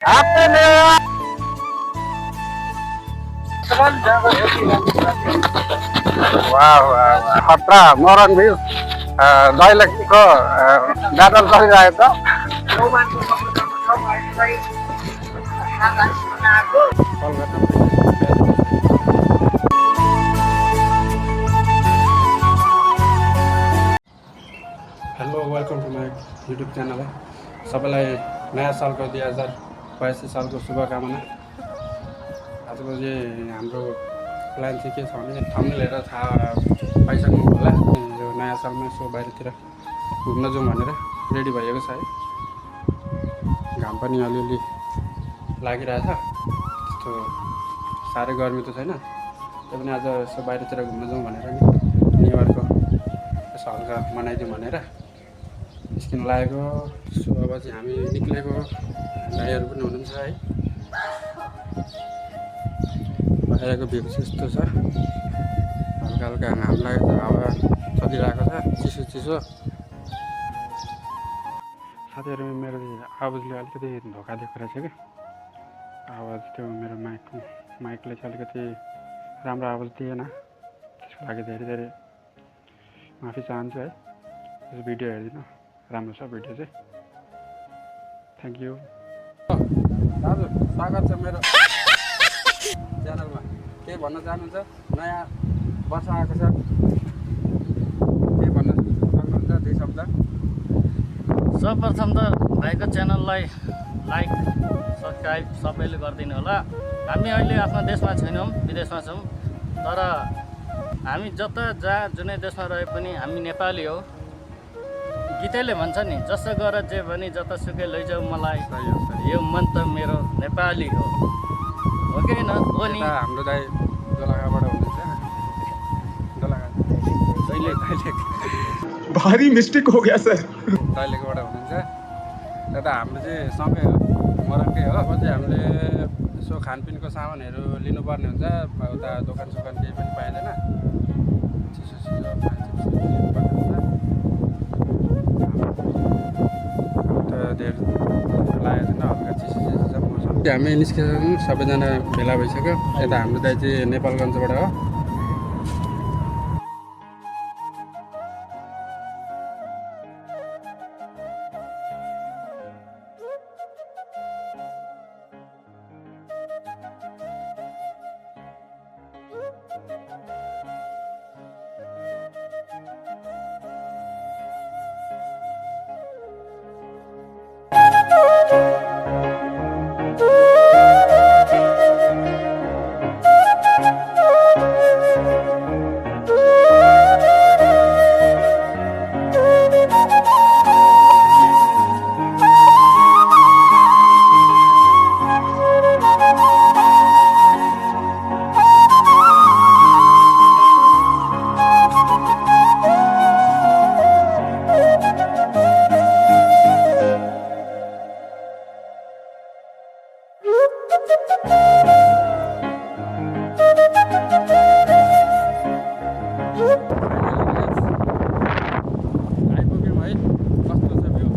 Happy New Year! वाह वाह खतरा मरण भ्यू दैलेखको ब्याटल चलिरहेको hello welcome to my YouTube channel है सबैलाई नयाँ सालको 2082 सालको शुभकामना। आजको चाहिँ हाम्रो प्लान चाहिँ के छ भने थम्बनेल हेरेर थाहा पाइसक्नु होला। यो नयाँ सालमा यसो बाहिरतिर घुम्न जाउँ भनेर रेडी भएको छ है। घाम पनि अलिअलि लागिरहेछ, त्यस्तो साह्रै गर्मी त छैन, त्यही पनि आज यसो बाहिरतिर घुम्न जाउँ भनेर नि न्यु इयरको यसो हल्का मनाइदिउँ भनेर निस्किनु लागेको। सो अब चाहिँ हामी निक्लेको, गाईहरू पनि हुनुहुन्छ है। बाहिरको भ्यू चाहिँ यस्तो छ, हल्का हल्का घाम लागेको छ, हावा चलिरहेको छ, चिसो चिसो। साथीहरू मेरो आवाजले अलिकति धोका दिएको रहेछ कि आवाज त्यो मेरो माइकले चाहिँ अलिकति राम्रो आवाज दिएन, त्यसको लागि धेरै धेरै माफी चाहन्छु है। यो भिडियो हेरिदिनु, राम्रो छ भिडियो चाहिँ। थ्याङ्क यू दाजु, स्वागत छ मेरो च्यानलमा। के भन्न चाहनुहुन्छ? नयाँ वर्ष आएको छ, के भन्न सक्नुहुन्छ? दुई शब्द। सर्वप्रथम त भाइको च्यानललाई लाइक सब्सक्राइब सबैले गरिदिनु होला। हामी अहिले आफ्नो देशमा छैनौँ, विदेशमा छौँ, तर हामी जता जहाँ जुनै देशमा रहे पनि हामी नेपाली हो। गीतैले भन्छ नि, जसो गर जे भने जतासुकै लैजाऊ मलाई, यो मन त मेरो नेपाली हो कि होइन? हो नि। हाम्रो दाइ दोलखाबाट हुनुहुन्छ, भारी मिस्टेक हो गया सर। दैलेखबाट हुनुहुन्छ। यता हाम्रो चाहिँ सँगै हो, मरङकै हो। अब चाहिँ हामीले यसो खानपिनको सामानहरू लिनुपर्ने हुन्छ, उता दोकान सोकान केही पनि पाइँदैन, चिसो चिसो लिनुपर्ने हुन्छ। त धेरै लागेको छैन, हल्का चिसो चिसो छ मौसम। हामी निस्किसक्यौँ, सबैजना भेला भइसक्यो। यता हाम्रो दाइ चाहिँ नेपालगञ्जबाट हो। आइपुग्यौँ है, कस्तो छ भ्यू?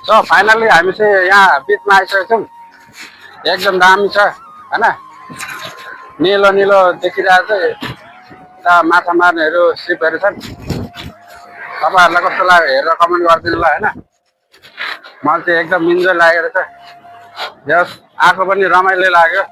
सो फाइनली हामी चाहिँ यहाँ बिचमा आइसकेको छौँ। एकदम दामी छ होइन, निलो निलो देखिरहेको छ। यता माछा मार्नेहरू सिपहरू छन्। तपाईँहरूलाई कस्तो लाग्यो हेरेर कमेन्ट गरिदिनु ल होइन। मलाई चाहिँ एकदम इन्जोय लागेको छ, जस आएको पनि रमाइलो लाग्यो।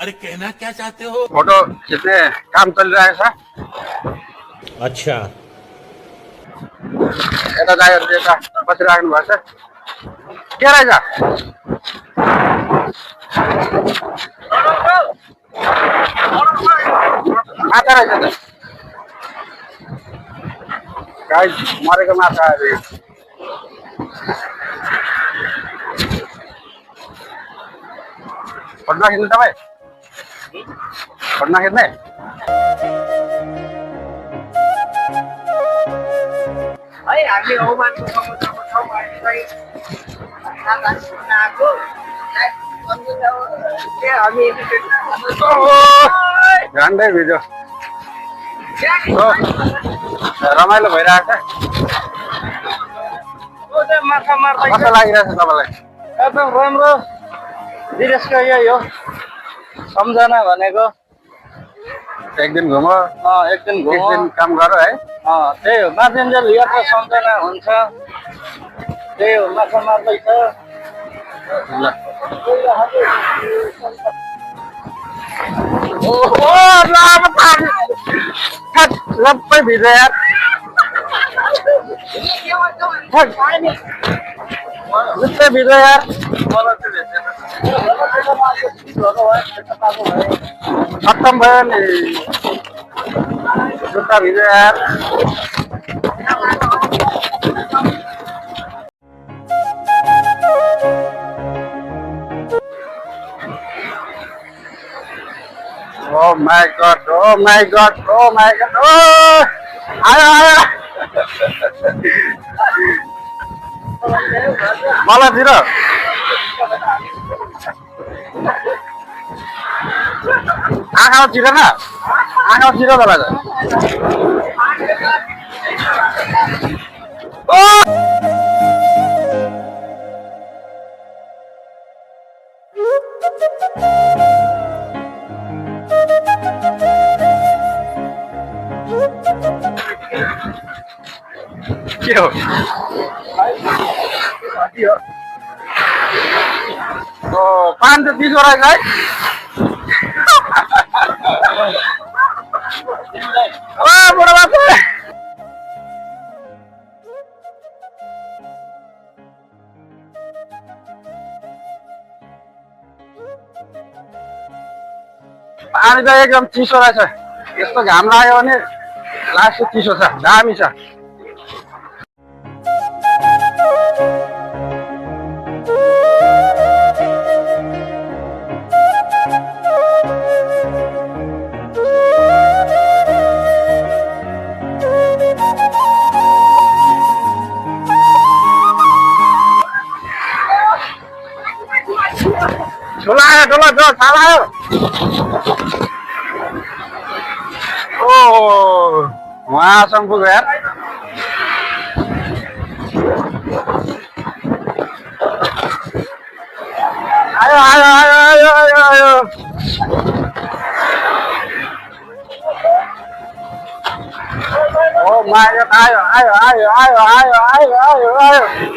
अरे कहना क्या चाहते हो? फोटो खिच्ने काम चलिरहेको छ। अच्छा यता ड्राइभर यता बसिराख्नु भएको छ के रहेछ माछा रहेछ त गाई मरेको माछा अरे फोटो खिच्नु तपाईँ फोटो खिच्ने है हामीले औमानको समुद्रमा छौँ अहिले चाहिँ आएको हामी झन्डै भिडियो रमाइलो भइरहेको छ माछा मार्दै कस्तो लागिरहेछ तपाईँलाई एकदम राम्रो विदेशको यही हो सम्झना भनेको एक दिन घुम एक दिन एक घुम दिन काम गर है त्यही हो माथिन्जेल यात्रा सम्झना हुन्छ त्यही हो माछा मार्दैछ ल सबै भिज्यो यार जस्तै भिज्यो यार खत्तम भयो नि जुत्ता भिज्यो यार Oh my god, oh my god, oh my god, oh! आयो आयो मलातिर आँखामा छिर न आँखामा छिर तपाईँ त के हो पान त 30 रहेछ है बुढो बाबु पानी त एकदम चिसो रहेछ यस्तो घाम लाग्यो भने लास्ट चिसो छ दामी छ ठुलो आयो ठुलो जो छाल आयो ओ वहाँसम्म पुग्यो यार आयो आयो आयो आयो आयो आयो ओ माय गॉड आयो आयो आयो आयो आयो आयो आयो आयो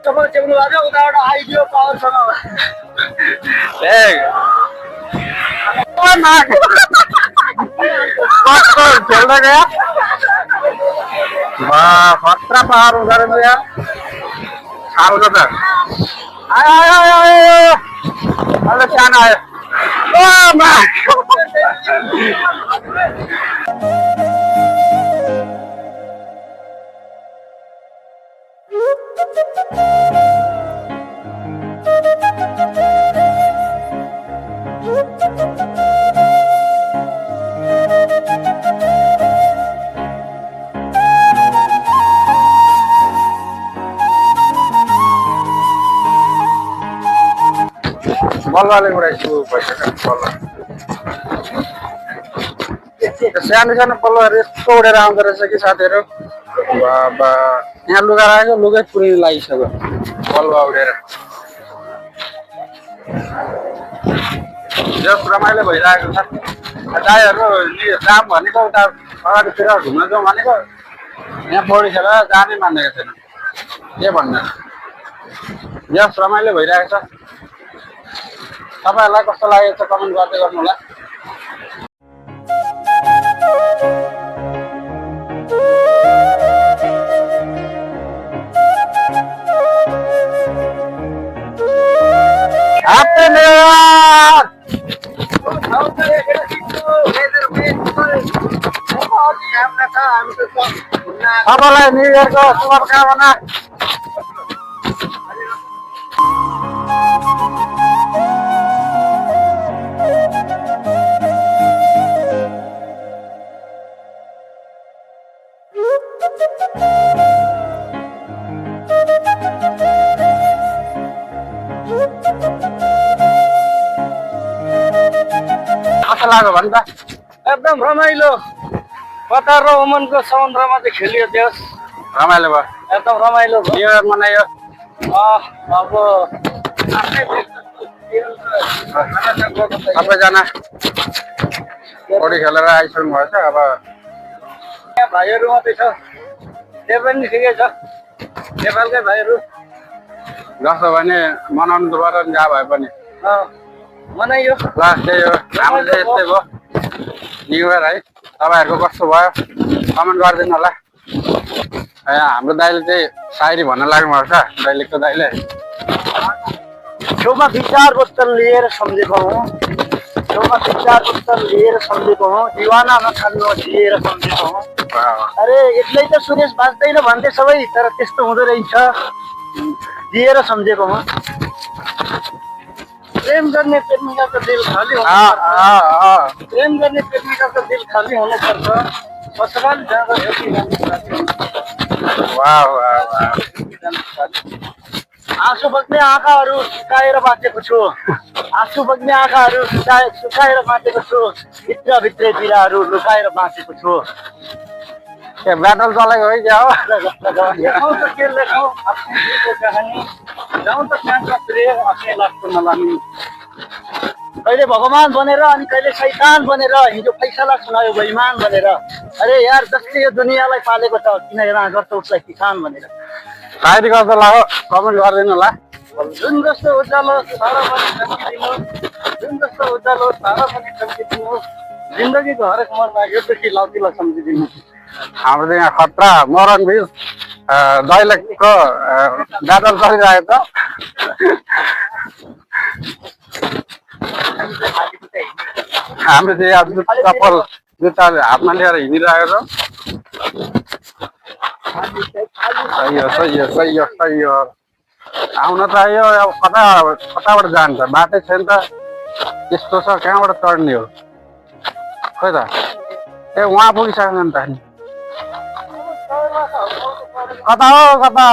तपाईँ च्याउनु भएको उताबाट आइडियो पावरसँग खेल्दै गयो खतरा पावर हुँदो रहेछ यार साह्रो त आयो आयो आयो आयो अहिले सानो आयो बल्लले उडाइछु भइसक्यो बल्ल सानो सानो पल्लोहरू यस्तो उडेर आउँदो रहेछ कि साथीहरू बाबा यहाँ लुगा राखेको लुगै पुरिनु लागिसक्यो पल्लो उडेर जस रमाइलो भइरहेको छ दाइहरू जाम भनेको उता अगाडितिर घुम्न जाउँ भनेको यहाँ पौडी खेलेर जानै मानेको छैन के भन्नु जस रमाइलो भइरहेको छ तपाईँहरूलाई कस्तो लागेको छ कमेन्ट गर्दै गर्नु होला Happy New Year! सबैलाई न्यु इयरको शुभकामना कस्तो लाग्यो भन् त एकदम रमाइलो कतार र ओमनको समुद्रमा चाहिँ खेलियो देश रमाइलो भयो एकदम रमाइलो भयो न्यु इयर मनायो अब सबैजना पौडी खेलेर आइसक्नु भएछ अब यहाँ भाइहरू मात्रै छ त्यो पनि ठिकै छ नेपालकै भाइहरू जस्तो भने मनाउनु त पर्यो नि जहाँ भए पनि मनाइयो लास्ट डे हो हाम्रो चाहिँ यस्तै भयो न्यु इयर है तपाईँहरूको कस्तो भयो कमेन्ट गरिदिनु होला हाम्रो दाइले चाहिँ सायरी भन्न लाग्नु भएको छ दैलेखको दाइले छेउमा विचार पुस्तक लिएर सम्झेको हुँ छेउमा विचार पुस्तक लिएर सम्झेको हुँ दिवाना नखानु जिएर सम्झेको हुँ अरे एक्लै त सुरेश बाँच्दैन भन्थे सबै तर त्यस्तो हुँदो रहेछ जिएर सम्झेको हुँ प्रेम गर्ने प्रेमिकाको दिल खाली हुनुपर्छ प्रेम गर्ने प्रेमिकाको दिल खाली हुनुपर्छ ससुराली जाँदा यति आँसु बग्ने आँखाहरू सुकाएर बाँचेको छु आँसु बग्ने आँखाहरू सुकाएर बाँचेको छु भित्रभित्रै पीडाहरू लुकाएर बाँचेको छु ब्याटल चलेको है क्या हो लेखौँ त के लेखौँ आफ्नो दिलको कहानी जाउँ त त्यहाँका प्रिय आफ्नै लाग्छ नलानी कहिले भगवान बनेर अनि कहिले शैतान बनेर हिजो फैसला सुनायो बेइमान बनेर अरे यार जसले यो दुनियाँलाई पालेको छ किन यहाँ गर्छ उसलाई किसान भनेर सायरी कस्तो लाग्यो कमेन्ट गरिदिनु होला जुन जस्तो उज्यालो सारा पनि चम्किदिनु जुन जस्तो उज्यालो सारा पनि चम्किदिनु जिन्दगीको हरेक मरमा यो दुखी लाउतीलाई सम्झिदिनु हाम्रो चाहिँ यहाँ खतरा मरण बिच दैलेखको ब्याटल चलिरहेको छ हाम्रो चाहिँ यहाँ चप्पल जुत्ताले हातमा लिएर हिँडिरहेको छ सही हो आउन त आयो अब कताबाट जान्छ बाटै छैन त यस्तो छ कहाँबाट चढ्ने हो खोइ त ए उहाँ पुगिसक्यो नि त कता हो कता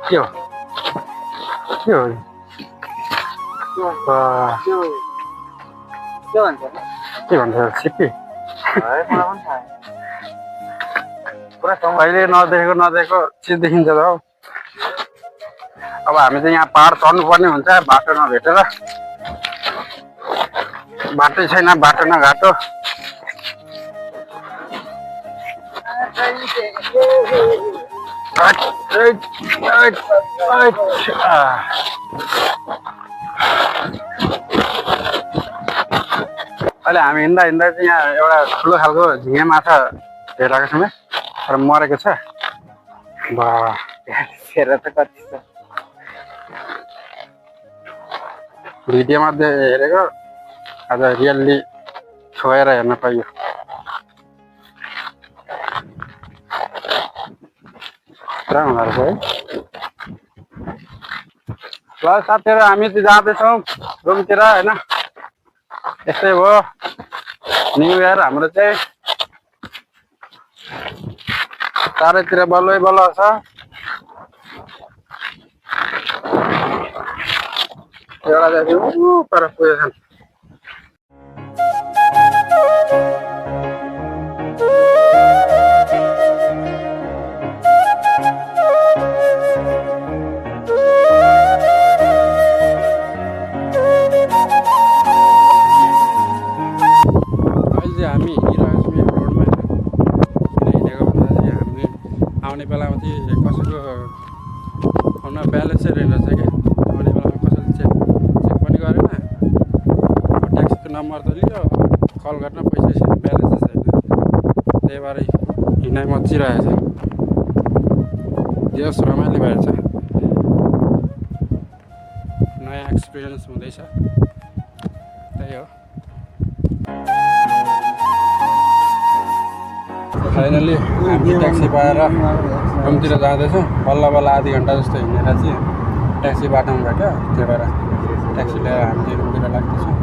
के हो के भन्छ सिप्पी अहिले नदेखेको चिज देखिन्छ त हौ अब हामी चाहिँ यहाँ पहाड चढ्नु पर्ने हुन्छ बाटो नभेटेर बाटै छैन बाटो न घाटो अहिले हामी हिँड्दा चाहिँ यहाँ एउटा ठुलो खालको झिँगे माछा भेटाएको छौँ तर मरेको छ भिडियोमा हेरेको आज रियल्ली छोएर हेर्न पाइयो पुरा हुँदो रहेछ है ल साथीहरू हामी चाहिँ जाँदैछौँ रुमतिर होइन यस्तै हो न्यु इयर हाम्रो चाहिँ चारैतिर बल्लै बल्ल छ एउटा जति पर पुगेछन्। अहिले हामी हिँडिरहेको छौँ यहाँ रोडमा किन हिँडेको भन्दा चाहिँ हामीले आउने बेलामा चाहिँ कसैको फोनमा ब्यालेन्सै रहेनछ क्या। आउने बेलामा कसैले चेक पनि गरेन, ट्याक्सीको नम्बर त लियो, कल गर्न पैसा छैन, ब्यालेन्सै छैन। त्यही भएर हिँडाइ मचिरहेछ। जस रमाइलो भएछ, नयाँ एक्सपिरियन्स हुँदैछ, त्यही हो। फाइनली हामी ट्याक्सी पाएर रुमतिर जाँदैछौँ। बल्ल बल्ल आधी घन्टा जस्तो हिँडेर चाहिँ ट्याक्सी बाटोमा भेट्यो, त्यही भएर ट्याक्सी लिएर हामी चाहिँ रुमतिर लाग्दैछौँ।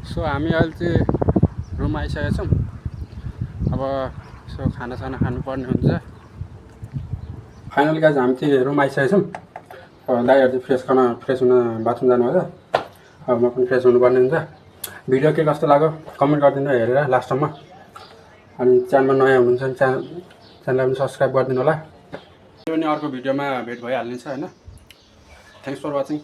सो हामी अहिले चाहिँ रुम आइसकेका छौँ। अब यसो खानासाना खानुपर्ने हुन्छ। फाइनली गाइज हामी चाहिँ रुम आइसकेका छौँ। दाइहरू चाहिँ फ्रेस हुन बाथरुम जानुभएको छ। अब म पनि फ्रेस हुनुपर्ने हुन्छ। भिडियो के कस्तो लाग्यो कमेन्ट गरिदिनु हेरेर लास्टमा। अनि च्यानलमा नयाँ हुनुहुन्छ भने च्यानललाई पनि सब्सक्राइब गरिदिनु होला। यो पनि अर्को भिडियोमा भेट भइहाल्नेछ होइन। Thanks for watching.